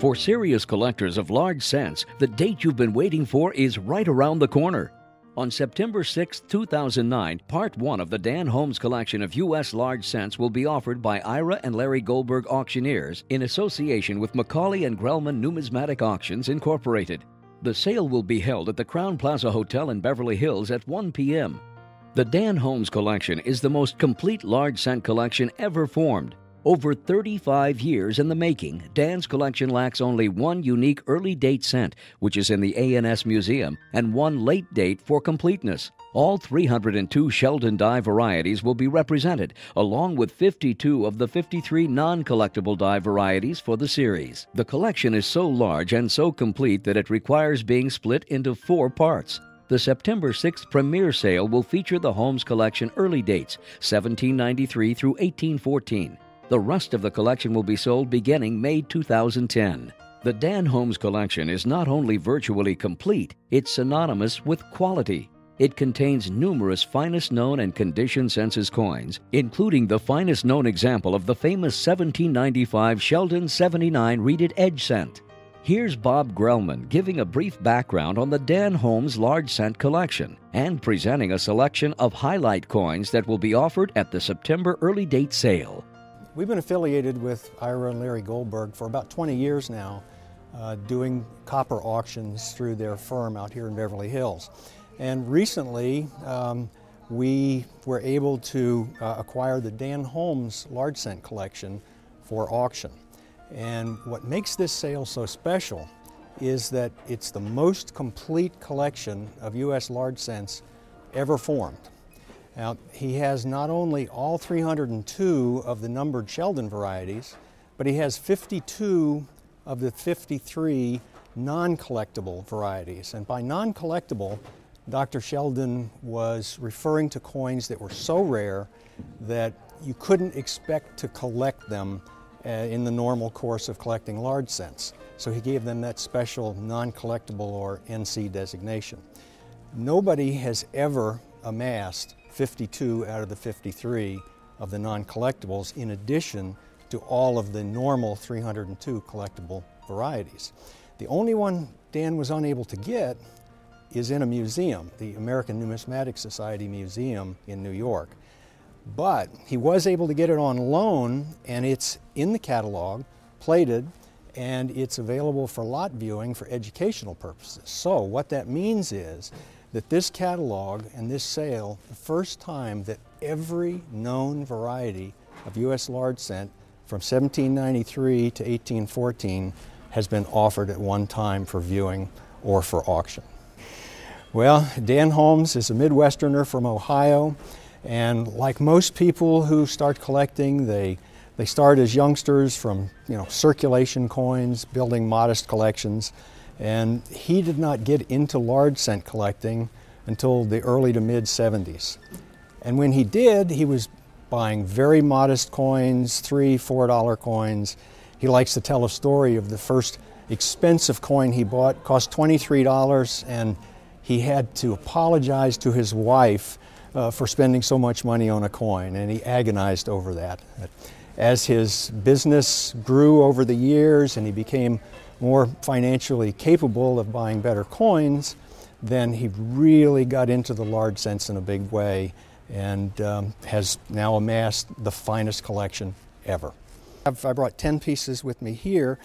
For serious collectors of large scents, the date you've been waiting for is right around the corner. On September 6, 2009, Part 1 of the Dan Holmes Collection of U.S. large scents will be offered by Ira and Larry Goldberg Auctioneers in association with McCawley and Grellman Numismatic Auctions, Incorporated. The sale will be held at the Crowne Plaza Hotel in Beverly Hills at 1 p.m. The Dan Holmes Collection is the most complete large scent collection ever formed. Over 35 years in the making, Dan's collection lacks only one unique early date scent, which is in the A&S Museum, and one late date for completeness. All 302 Sheldon dye varieties will be represented, along with 52 of the 53 non-collectible dye varieties for the series. The collection is so large and so complete that it requires being split into 4 parts. The September 6th premiere sale will feature the Holmes Collection early dates, 1793 through 1814. The rest of the collection will be sold beginning May 2010. The Dan Holmes Collection is not only virtually complete, it's synonymous with quality. It contains numerous finest known and condition census coins, including the finest known example of the famous 1795 Sheldon 79 Reeded Edge scent. Here's Bob Grellman giving a brief background on the Dan Holmes Large Scent Collection and presenting a selection of highlight coins that will be offered at the September early date sale. We've been affiliated with Ira and Larry Goldberg for about 20 years now, doing copper auctions through their firm out here in Beverly Hills. And recently, we were able to acquire the Dan Holmes Large Scent Collection for auction. And what makes this sale so special is that it's the most complete collection of U.S. large scents ever formed. Now, he has not only all 302 of the numbered Sheldon varieties, but he has 52 of the 53 non-collectible varieties. And by non-collectible, Dr. Sheldon was referring to coins that were so rare that you couldn't expect to collect them in the normal course of collecting large scents. So he gave them that special non-collectible or NC designation. Nobody has ever amassed 52 out of the 53 of the non-collectibles in addition to all of the normal 302 collectible varieties. The only one Dan was unable to get is in a museum, the American Numismatic Society Museum in New York. But he was able to get it on loan, and it's in the catalog, plated, and it's available for lot viewing for educational purposes. So what that means is that this catalog and this sale, the first time that every known variety of U.S. large scent from 1793 to 1814 has been offered at one time for viewing or for auction. Well, Dan Holmes is a Midwesterner from Ohio, and like most people who start collecting, they start as youngsters from circulation coins, building modest collections. And he did not get into large scent collecting until the early to mid 70s. And when he did, he was buying very modest coins, $3, $4 coins. He likes to tell a story of the first expensive coin he bought, cost $23, and he had to apologize to his wife for spending so much money on a coin, and he agonized over that. As his business grew over the years and he became more financially capable of buying better coins, then he really got into the large scents in a big way and has now amassed the finest collection ever. I brought 10 pieces with me here.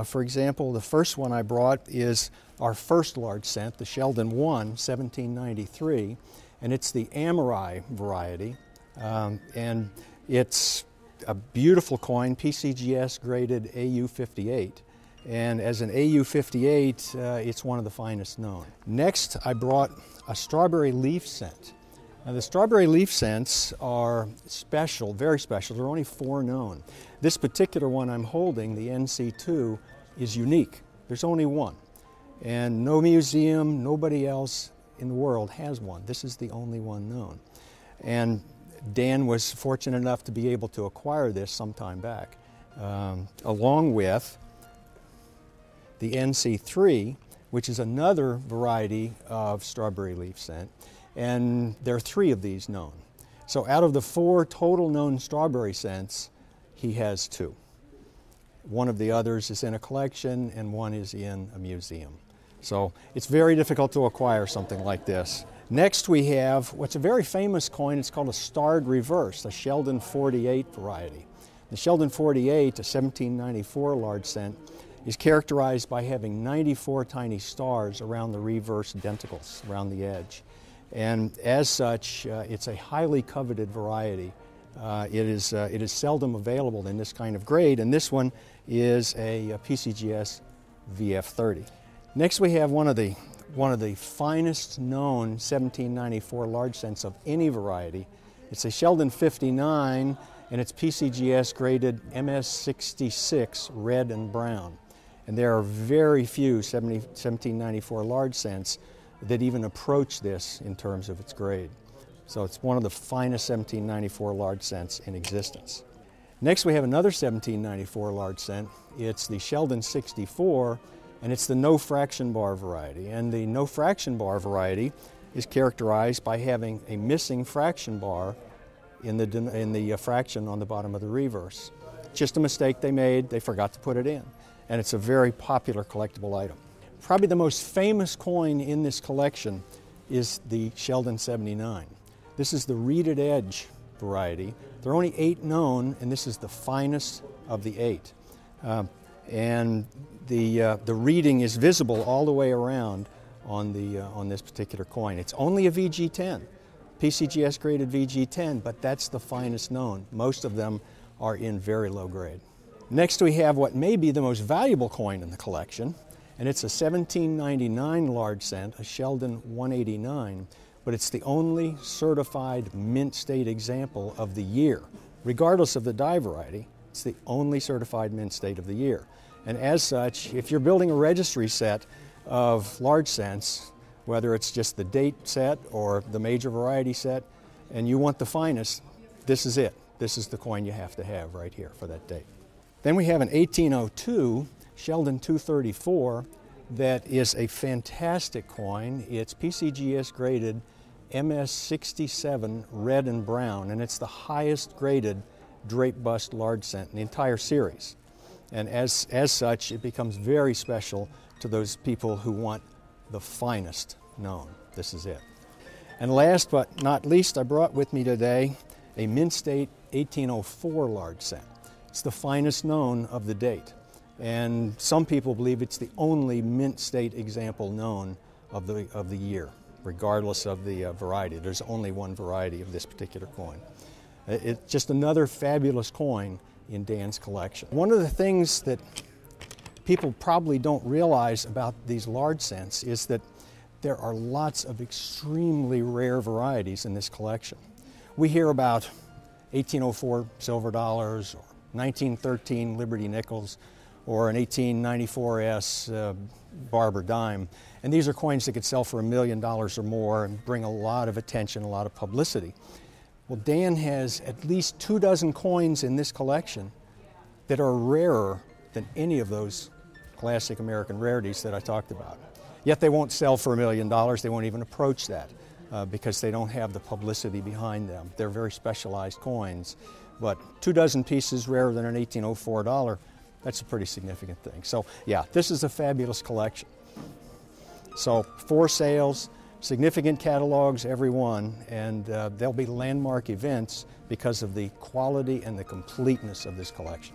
For example, the first one I brought is our first large scent, the Sheldon 1, 1793, and it's the Amorai variety, and it's a beautiful coin, PCGS graded AU58. And as an AU58, it's one of the finest known. Next, I brought a strawberry leaf scent. Now, the strawberry leaf scents are special, very special. There are only 4 known. This particular one I'm holding, the NC2, is unique. There's only one. And no museum, nobody else in the world has one. This is the only one known. And Dan was fortunate enough to be able to acquire this some time back, along with the NC3, which is another variety of strawberry leaf scent, and there are 3 of these known. So out of the 4 total known strawberry scents, he has 2. One of the others is in a collection and one is in a museum. So it's very difficult to acquire something like this. Next we have what's a very famous coin. It's called a starred reverse, a Sheldon 48 variety. The Sheldon 48, a 1794 large cent, is characterized by having 94 tiny stars around the reverse denticles, around the edge. And as such, it's a highly coveted variety. It is seldom available in this kind of grade, and this one is a PCGS VF30. Next we have one of the finest known 1794 large cents of any variety. It's a Sheldon 59, and it's PCGS graded MS66 red and brown. And there are very few 1794 large cents that even approach this in terms of its grade. So it's one of the finest 1794 large cents in existence. Next we have another 1794 large cent. It's the Sheldon 64, and it's the no fraction bar variety. And the no fraction bar variety is characterized by having a missing fraction bar in the fraction on the bottom of the reverse. Just a mistake they made, they forgot to put it in. And it's a very popular collectible item. Probably the most famous coin in this collection is the Sheldon 79. This is the reeded edge variety. There are only 8 known, and this is the finest of the 8. And the reeding is visible all the way around on this particular coin. It's only a VG10, PCGS graded VG10, but that's the finest known. Most of them are in very low grade. Next we have what may be the most valuable coin in the collection, and it's a 1799 large cent, a Sheldon 189, but it's the only certified mint state example of the year. Regardless of the die variety, it's the only certified mint state of the year. And as such, if you're building a registry set of large cents, whether it's just the date set or the major variety set, and you want the finest, this is it. This is the coin you have to have right here for that date. Then we have an 1802 Sheldon 234 that is a fantastic coin. It's PCGS graded MS67 red and brown, and it's the highest graded drape bust large cent in the entire series. And as such, it becomes very special to those people who want the finest known. This is it. And last but not least, I brought with me today a mint state 1804 large cent. It's the finest known of the date. And some people believe it's the only mint state example known of the year, regardless of the variety. There's only one variety of this particular coin. It's just another fabulous coin in Dan's collection. One of the things that people probably don't realize about these large cents is that there are lots of extremely rare varieties in this collection. We hear about 1804 silver dollars, or 1913 Liberty nickels, or an 1894S Barber dime. And these are coins that could sell for $1 million or more and bring a lot of attention, a lot of publicity. Well, Dan has at least 24 coins in this collection that are rarer than any of those classic American rarities that I talked about. Yet they won't sell for $1 million, they won't even approach that because they don't have the publicity behind them. They're very specialized coins, but 24 pieces rarer than an 1804 dollar, that's a pretty significant thing. So yeah, this is a fabulous collection. So 4 sales, significant catalogs, every one, and there'll be landmark events because of the quality and the completeness of this collection.